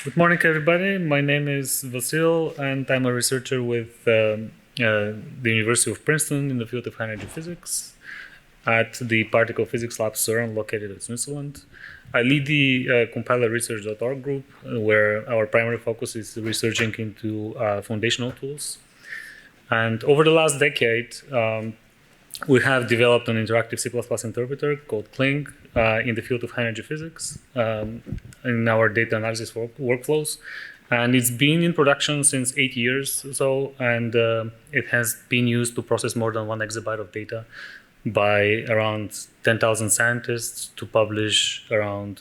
Good morning, everybody. My name is Vassil, and I'm a researcher with the University of Princeton in the field of high energy physics at the Particle Physics Lab CERN, located in Switzerland. I lead the compilerresearch.org group, where our primary focus is researching into foundational tools. And over the last decade, we have developed an interactive C++ interpreter called Clink in the field of high energy physics in our data analysis workflows. And it's been in production since 8 years or so, and it has been used to process more than 1 exabyte of data by around 10,000 scientists to publish around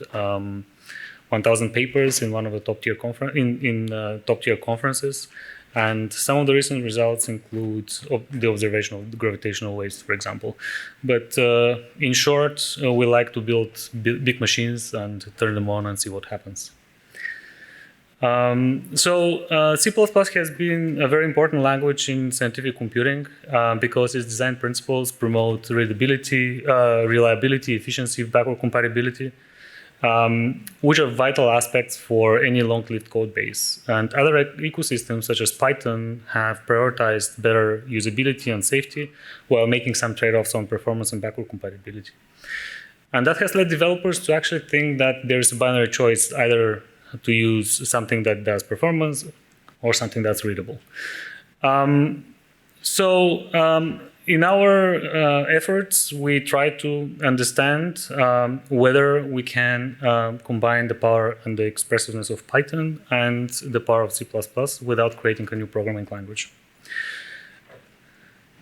1,000 papers in one of the top-tier top-tier conferences. And some of the recent results include the observation of gravitational waves, for example. But in short, we like to build big machines and turn them on and see what happens. C++ has been a very important language in scientific computing because its design principles promote readability, reliability, efficiency, backward compatibility, which are vital aspects for any long-lived code base. And other ecosystems, such as Python, have prioritized better usability and safety while making some trade-offs on performance and backward compatibility. And that has led developers to actually think that there's a binary choice, either to use something that does performance or something that's readable. In our efforts, we try to understand whether we can combine the power and the expressiveness of Python and the power of C++ without creating a new programming language.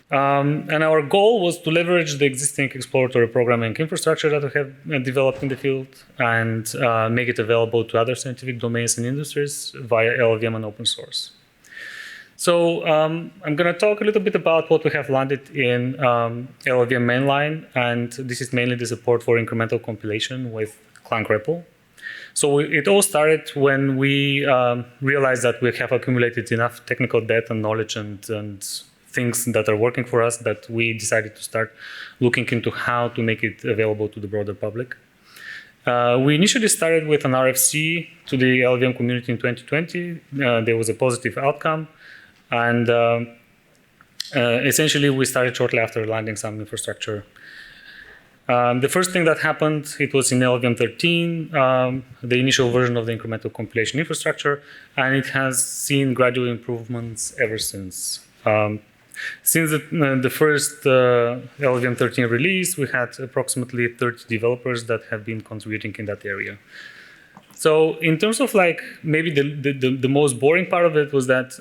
And our goal was to leverage the existing exploratory programming infrastructure that we have developed in the field and make it available to other scientific domains and industries via LLVM and open source. So I'm going to talk a little bit about what we have landed in LLVM mainline, and this is mainly the support for incremental compilation with Clang-Repl. So it all started when we realized that we have accumulated enough technical debt and knowledge and things that are working for us that we decided to start looking into how to make it available to the broader public. We initially started with an RFC to the LLVM community in 2020. There was a positive outcome. And essentially, we started shortly after landing some infrastructure. The first thing that happened, it was in LLVM 13, the initial version of the incremental compilation infrastructure, and it has seen gradual improvements ever since. Since the first LLVM 13 release, we had approximately 30 developers that have been contributing in that area. So in terms of maybe the most boring part of it was that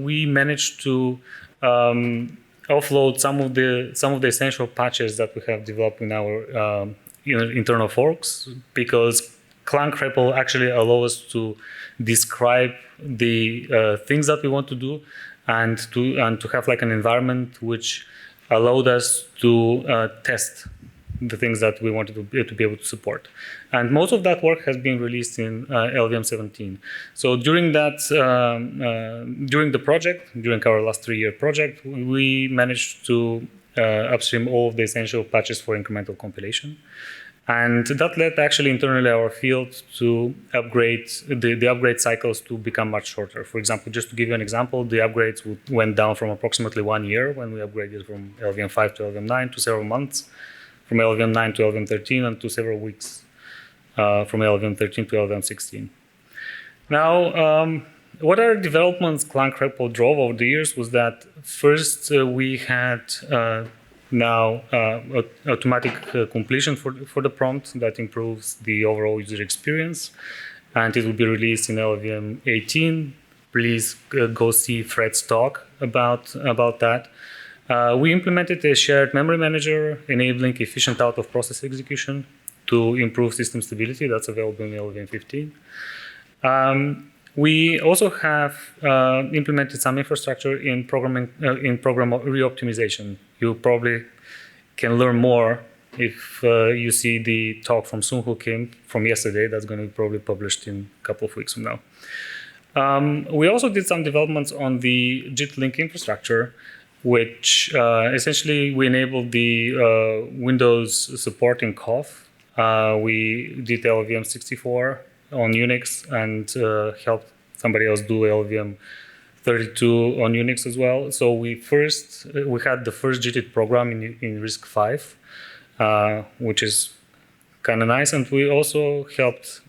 we managed to offload some of the essential patches that we have developed in our internal forks, because Clang-Repl actually allows us to describe the things that we want to do and to have an environment which allowed us to test the things that we wanted to be able to support. And most of that work has been released in LLVM 17. So during that, during our last 3-year project, we managed to upstream all of the essential patches for incremental compilation. And that led actually internally our field to upgrade the upgrade cycles to become much shorter. For example, just to give you an example, the upgrades went down from approximately 1 year when we upgraded from LLVM 5 to LLVM 9 to several months, from LLVM 9 to LLVM 13, and to several weeks from LLVM 13 to LLVM 16. Now, what our developments Clang-Repl drove over the years was that first we had now automatic completion for the prompt that improves the overall user experience, and it will be released in LLVM 18. Please go see Fred's talk about that. We implemented a shared memory manager, enabling efficient out-of-process execution to improve system stability. That's available in LLVM 15. We also have implemented some infrastructure in program reoptimization. You probably can learn more if you see the talk from Sung-Hoo Kim from yesterday. That's going to be probably published in a couple of weeks from now. We also did some developments on the JIT link infrastructure, which essentially we enabled the Windows support in COF. We did LLVM 64 on Unix and helped somebody else do LLVM 32 on Unix as well. So we had the first JIT program in RISC-V, which is kind of nice, and we also helped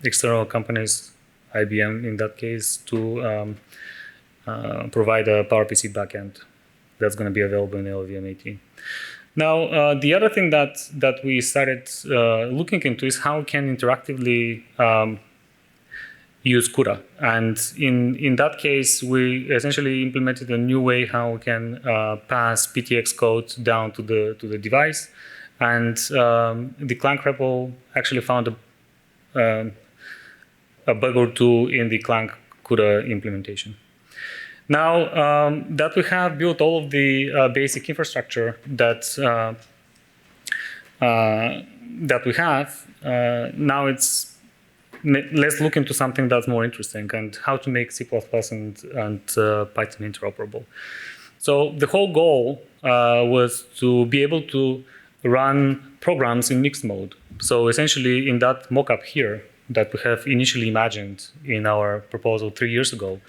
external companies, IBM in that case, to provide a PowerPC backend that's going to be available in LLVM 18. Now, the other thing that we started looking into is how we can interactively use CUDA. And in that case, we essentially implemented a new way how we can pass PTX code down to the device. And the Clang-Repl actually found a bug or two in the Clang CUDA implementation. Now that we have built all of the basic infrastructure that we have, now let's look into something that's more interesting and how to make C++ and Python interoperable. So the whole goal was to be able to run programs in mixed mode. So essentially in that mockup here that we have initially imagined in our proposal 3 years ago,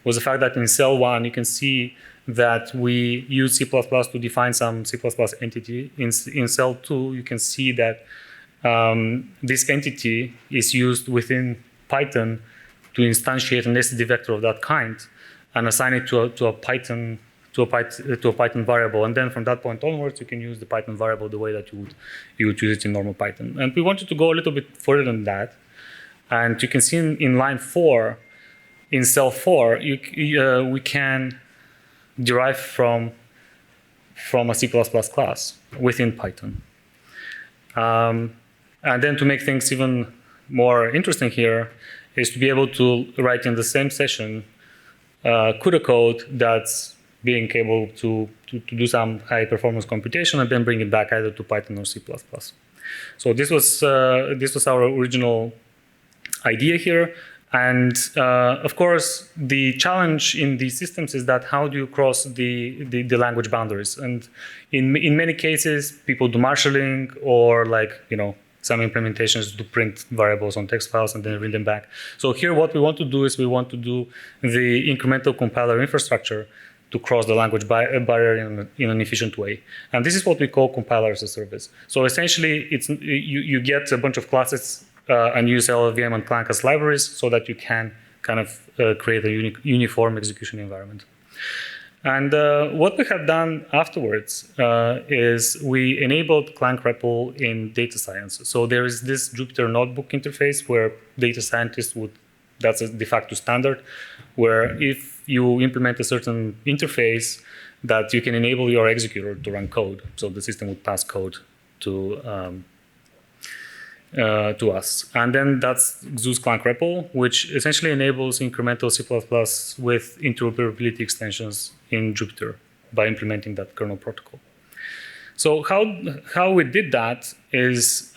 was the fact that in cell 1 you can see that we use C++ to define some C++ entity. In cell 2 you can see that this entity is used within Python to instantiate an STD vector of that kind and assign it to a Python variable, and then from that point onwards you can use the Python variable the way that you would use it in normal Python. And we wanted to go a little bit further than that, and you can see in line 4, in cell 4, we can derive from a C++ class within Python. And then to make things even more interesting here is to be able to write in the same session CUDA code that's being able to do some high performance computation and then bring it back either to Python or C++. So this was our original idea here. And of course, the challenge in these systems is that how do you cross the language boundaries? And in many cases, people do marshalling or some implementations to print variables on text files and then read them back. So here what we want to do is we want to do the incremental compiler infrastructure to cross the language barrier in an efficient way. And this is what we call compiler as a service. So essentially, you get a bunch of classes and use LLVM and Clang as libraries so that you can kind of create a uniform execution environment. And what we have done afterwards is we enabled Clang-Repl in data science. So there is this Jupyter Notebook interface where data scientists that's a de facto standard, where if you implement a certain interface, that you can enable your executor to run code. So the system would pass code to us. And then that's Zeus Clang-Repl, which essentially enables incremental C++ with interoperability extensions in Jupyter by implementing that kernel protocol. So how we did that is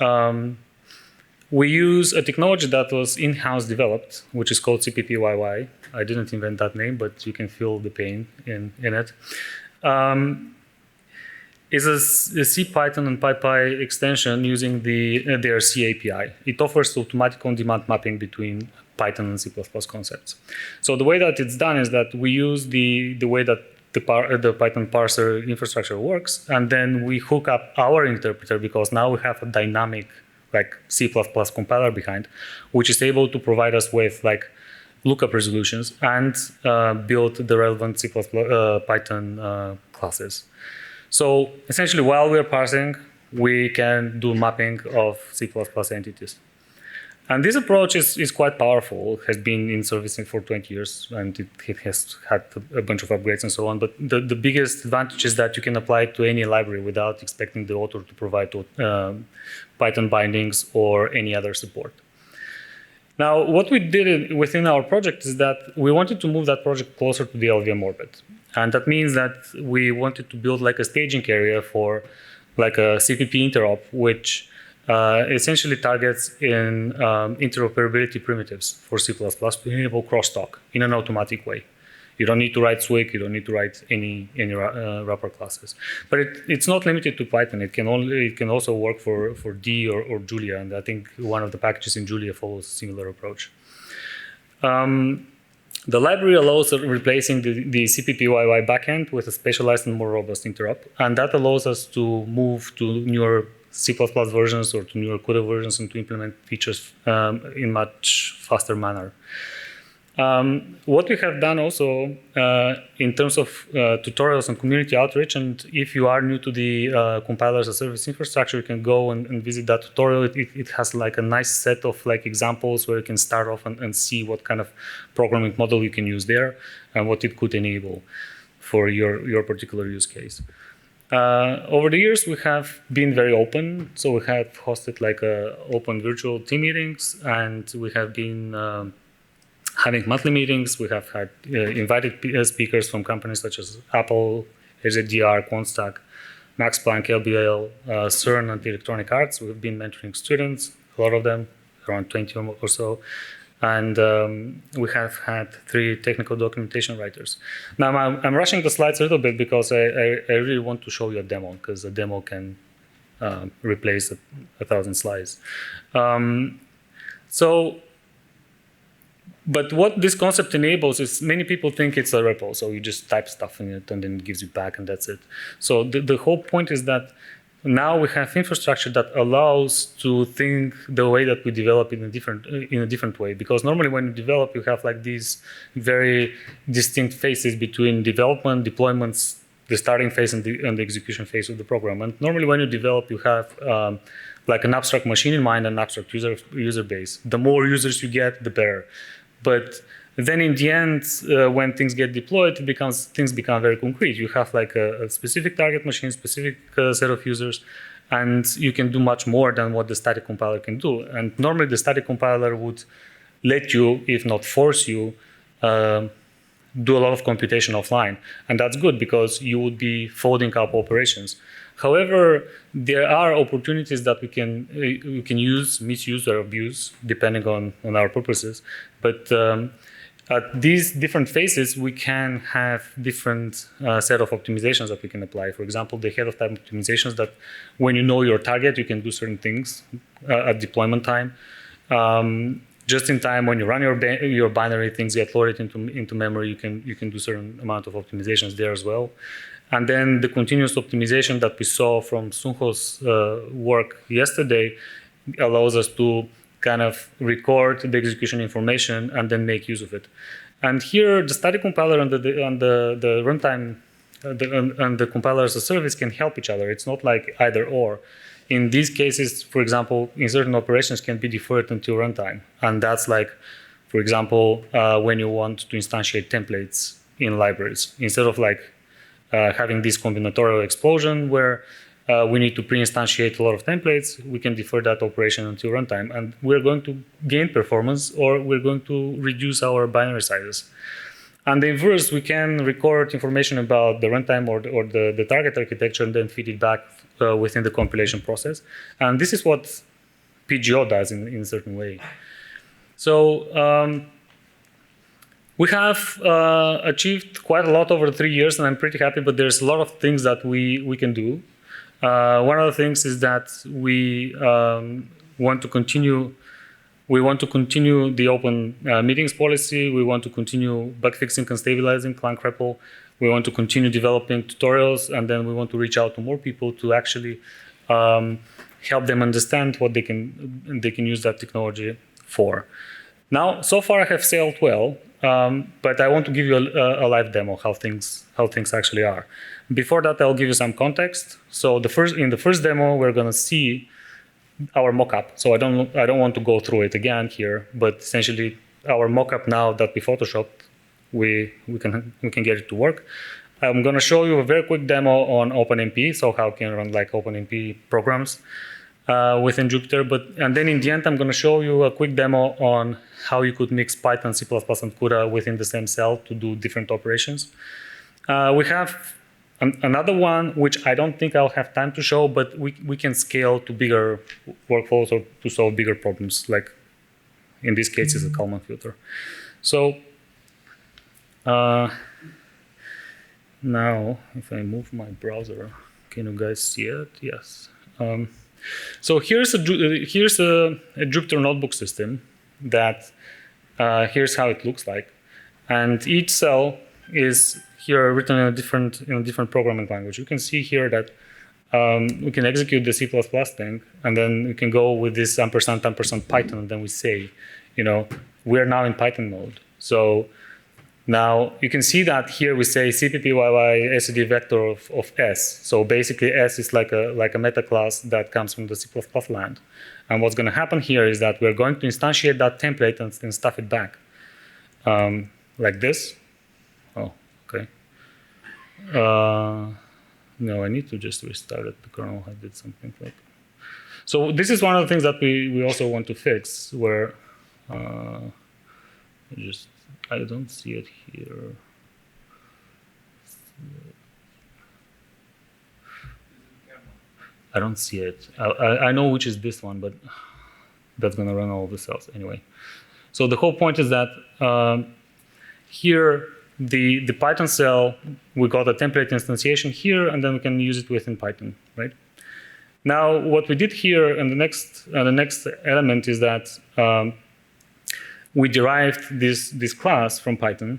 we use a technology that was in-house developed, which is called CPPYY. I didn't invent that name, but you can feel the pain in it. Is a C, Python, and PyPy extension using their C API. It offers automatic on-demand mapping between Python and C++ concepts. So the way that it's done is that we use the way that the Python parser infrastructure works, and then we hook up our interpreter because now we have a dynamic C++ compiler behind, which is able to provide us with lookup resolutions and build the relevant C++ Python classes. So essentially, while we're parsing, we can do mapping of C++ entities. And this approach is quite powerful. It has been in servicing for 20 years, and it has had a bunch of upgrades and so on. But the biggest advantage is that you can apply it to any library without expecting the author to provide Python bindings or any other support. Now, what we did within our project is that we wanted to move that project closer to the LLVM orbit. And that means that we wanted to build a staging area for a CPP interop, which essentially targets in interoperability primitives for C++ to enable crosstalk in an automatic way. You don't need to write Swig. You don't need to write any wrapper classes. But it's not limited to Python. It can also work for D or Julia. And I think one of the packages in Julia follows a similar approach. The library allows replacing the CPP-YY backend with a specialized and more robust interop. And that allows us to move to newer C++ versions or to newer CUDA versions and to implement features in much faster manner. What we have done also in terms of tutorials and community outreach, and if you are new to the compiler as a service infrastructure, you can go and visit that tutorial. It has like a nice set of like examples where you can start off and see what kind of programming model you can use there and what it could enable for your particular use case. Over the years, we have been very open. So we have hosted like open virtual team meetings, and we have been having monthly meetings. We have had invited speakers from companies such as Apple, HZDR, Quantstack, Max Planck, LBL, CERN, and Electronic Arts. We've been mentoring students, a lot of them, around 20 or so. And we have had 3 technical documentation writers. Now, I'm rushing the slides a little bit because I really want to show you a demo, because a demo can replace 1,000 slides. But what this concept enables is many people think it's a REPL, so you just type stuff in it and then it gives you back and that's it. So the whole point is that now we have infrastructure that allows to think the way that we develop in a different way. Because normally when you develop, you have like these very distinct phases between development, deployments, the starting phase and the execution phase of the program. And normally when you develop, you have like an abstract machine in mind and an abstract user base. The more users you get, the better. But then in the end, when things get deployed, things become very concrete. You have like a specific target machine, specific set of users, and you can do much more than what the static compiler can do. And normally the static compiler would let you, if not force you, do a lot of computation offline. And that's good because you would be folding up operations. However, there are opportunities that we can use, misuse, or abuse, depending on our purposes. But at these different phases, we can have different set of optimizations that we can apply. For example, the ahead of time optimizations that when you know your target, you can do certain things at deployment time. Just in time, when you run your binary, things get loaded into memory. You can do certain amount of optimizations there as well. And then the continuous optimization that we saw from Sunho's work yesterday allows us to kind of record the execution information and then make use of it. And here, the static compiler and the runtime and the compiler as a service can help each other. It's not like either or. In these cases, for example, in certain operations can be deferred until runtime. And that's like, for example, when you want to instantiate templates in libraries. Instead of like having this combinatorial explosion where we need to pre-instantiate a lot of templates, we can defer that operation until runtime. And we're going to gain performance or we're going to reduce our binary sizes. And the inverse, we can record information about the runtime or the target architecture and then feed it back within the compilation process. And this is what PGO does in a certain way. So we have achieved quite a lot over the 3 years, and I'm pretty happy, but there's a lot of things that we can do. One of the things is that we want to continue the open meetings policy. We want to continue bug fixing and stabilizing Clang-Repl. We want to continue developing tutorials, and then we want to reach out to more people to actually help them understand what they can use that technology for. Now, so far I have sailed well, but I want to give you a live demo how things actually are. Before that, I'll give you some context. So in the first demo, we're going to see our mockup. So I don't want to go through it again here, but essentially our mockup now that we photoshopped, we can get it to work. I'm going to show you a very quick demo on OpenMP, so how you can run like OpenMP programs within Jupyter. And then in the end, I'm going to show you a quick demo on how you could mix Python, C++, and CUDA within the same cell to do different operations. We have another one, which I don't think I'll have time to show, but we can scale to bigger workflows or to solve bigger problems, like in this case, it's a Kalman filter. So Now, if I move my browser, can you guys see it? Yes. So here's a Jupyter notebook system that here's how it looks like, and each cell is here written in a different programming language. You can see here that we can execute the C++ thing, and then we can go with this ampersand Python, and then we say, we are now in Python mode. So now you can see that here we say cppyy SED vector of S. So basically S is like a meta class that comes from the C++ land. And what's going to happen here is that we're going to instantiate that template and stuff it back like this. Oh, okay. No, I need to just restart it. The kernel had did something like. So this is one of the things that we also want to fix, where I don't see it here. I don't see it. I know which is this one, but that's going to run all of the cells anyway. So the whole point is that here, the Python cell, we got a template instantiation here, and then we can use it within Python, right? Now, what we did here, and the next element is that we derived this class from Python,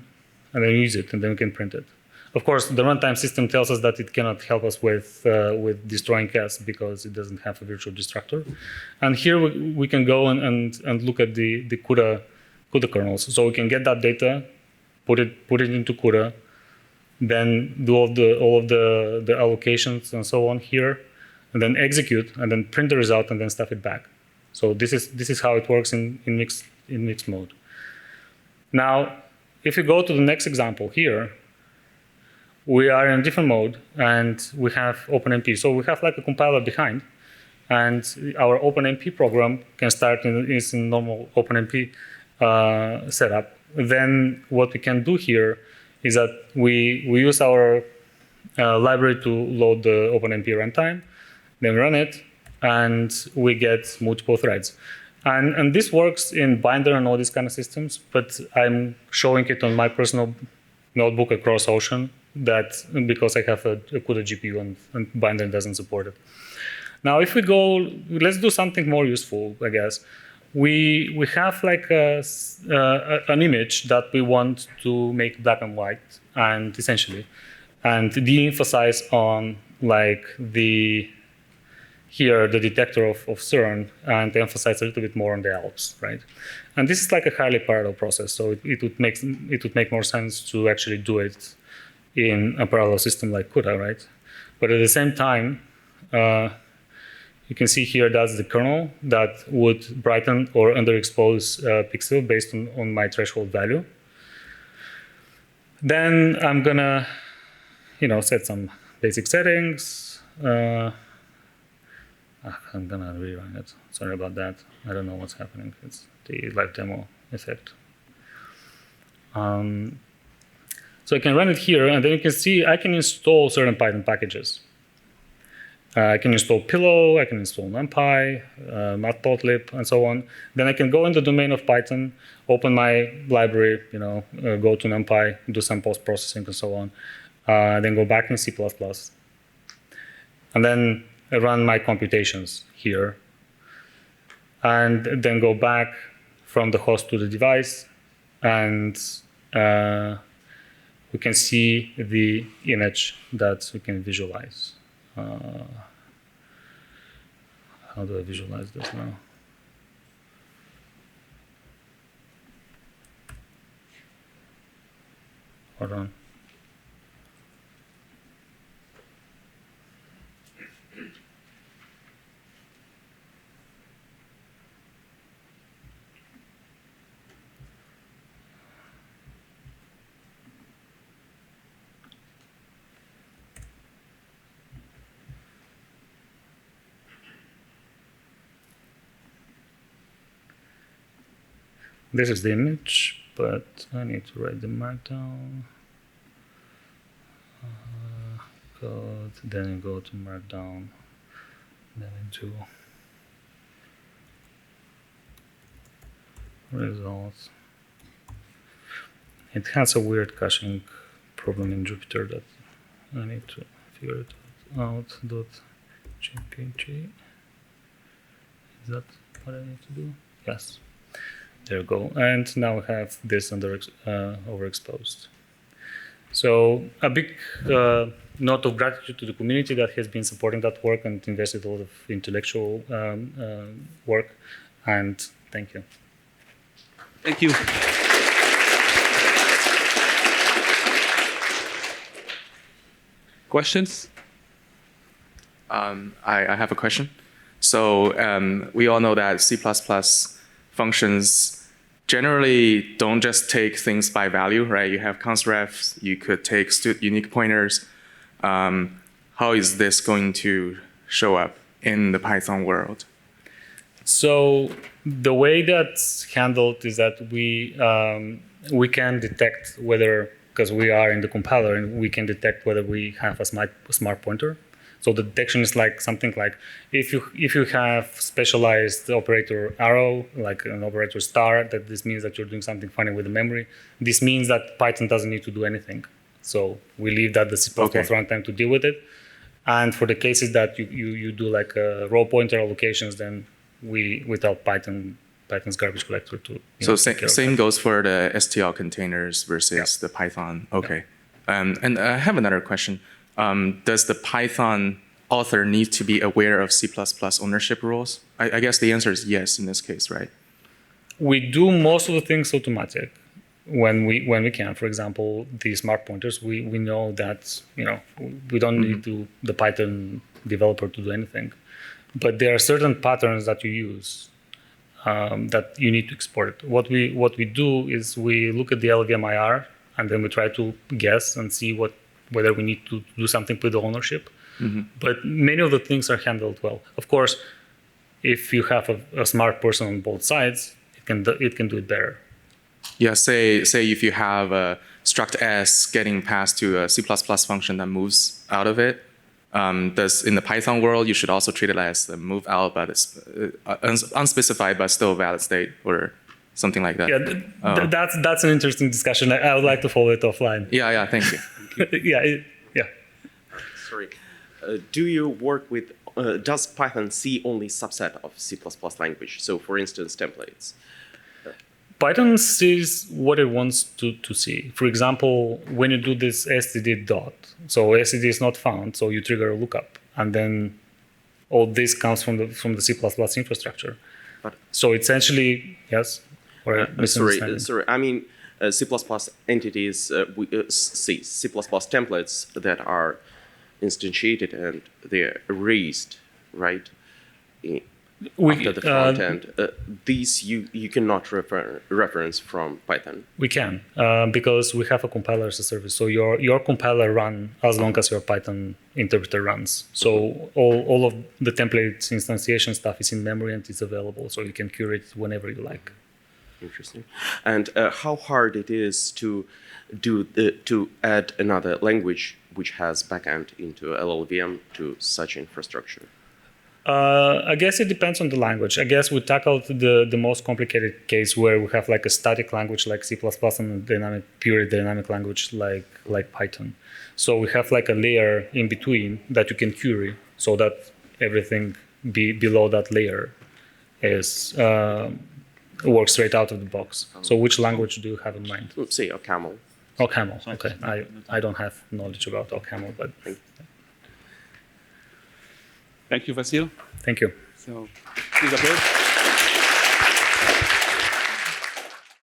and then use it, and then we can print it. Of course, the runtime system tells us that it cannot help us with destroying S because it doesn't have a virtual destructor. And here we can go and look at the CUDA kernels. So we can get that data, put it into CUDA, then do all of the allocations and so on here, and then execute, and then print the result, and then stuff it back. So this is how it works in mixed mode. Now, if you go to the next example here, we are in a different mode, and we have OpenMP. So we have like a compiler behind, and our OpenMP program can start in normal OpenMP setup. Then what we can do here is that we use our library to load the OpenMP runtime, then run it, and we get multiple threads. And this works in Binder and all these kind of systems, but I'm showing it on my personal notebook across Ocean, because I have a CUDA GPU and Binder doesn't support it. Now, if we go, let's do something more useful, I guess. We have like an image that we want to make black and white, and de-emphasize on like the detector of CERN, and emphasize a little bit more on the Alps, right? And this is like a highly parallel process, so it would make more sense to actually do it in a parallel system like CUDA, right? But at the same time, you can see here that's the kernel that would brighten or underexpose pixel based on my threshold value. Then I'm gonna, set some basic settings. I'm gonna rerun it. Sorry about that. I don't know what's happening. It's the live demo effect. So I can run it here, and then you can see I can install certain Python packages. I can install Pillow, I can install NumPy, Matplotlib, and so on. Then I can go in the domain of Python, open my library, go to NumPy, do some post-processing and so on, then go back in C++. And then I run my computations here, and then go back from the host to the device, and we can see the image that we can visualize. How do I visualize this now? Hold on. This is the image, but I need to write the markdown code, then you go to markdown, then into results. It has a weird caching problem in Jupyter that I need to figure it out. .jpg. Is that what I need to do? Yes. There we go. And now we have this under overexposed. So a big note of gratitude to the community that has been supporting that work and invested a lot of intellectual work. And thank you. Thank you. Questions? I have a question. So we all know that C++ functions generally don't just take things by value, right? You have constrefs, you could take unique pointers. How is this going to show up in the Python world? So the way that's handled is that we can detect whether, because we are in the compiler, and we can detect whether we have a smart pointer. So the detection is like something like if you have specialized operator arrow, like an operator star, that this means that you're doing something funny with the memory. This means that Python doesn't need to do anything. So we leave that the C++ runtime to deal with it. And for the cases that you do like raw pointer allocations, then we tell Python's garbage collector to. So same goes for the STL containers versus the Python. Okay. And I have another question. Does the Python author need to be aware of C++ ownership rules? I guess the answer is yes in this case, right? We do most of the things automatic when we can. For example, the smart pointers, we know that we don't need the Python developer to do anything. But there are certain patterns that you use that you need to export. What we do is we look at the LLVM IR and then we try to guess and see whether we need to do something with the ownership. But many of the things are handled well. Of course, if you have a smart person on both sides, it can do it better. Yeah, say if you have a struct S getting passed to a C++ function that moves out of it, does in the Python world, you should also treat it as a move out, but it's unspecified, but still a valid state or something like that. Yeah, that's an interesting discussion. I would like to follow it offline. Yeah, thank you. yeah. Sorry. Do you work with, does Python see only subset of C++ language? So for instance, templates. Python sees what it wants to see. For example, when you do this std dot, so std is not found, so you trigger a lookup, and then all this comes from the C++ infrastructure. But so essentially, yes. Sorry. I mean, C++ entities, C++ templates that are instantiated and they're erased, right? After the front end, these you cannot reference from Python. We can because we have a compiler as a service. So your compiler run as long as your Python interpreter runs. So all of the templates instantiation stuff is in memory and it's available. So you can curate it whenever you like. Interesting. And how hard it is to add another language which has backend into LLVM to such infrastructure? I guess it depends on the language. I guess we tackled the most complicated case where we have like a static language like C++ and a pure dynamic language like Python. So we have like a layer in between that you can query so that everything below that layer is works straight out of the box. So which language do you have in mind? Let's say OCaml. OCaml. Okay. I don't have knowledge about OCaml, but. Thank you, Vassil. Thank you. So, please applaud.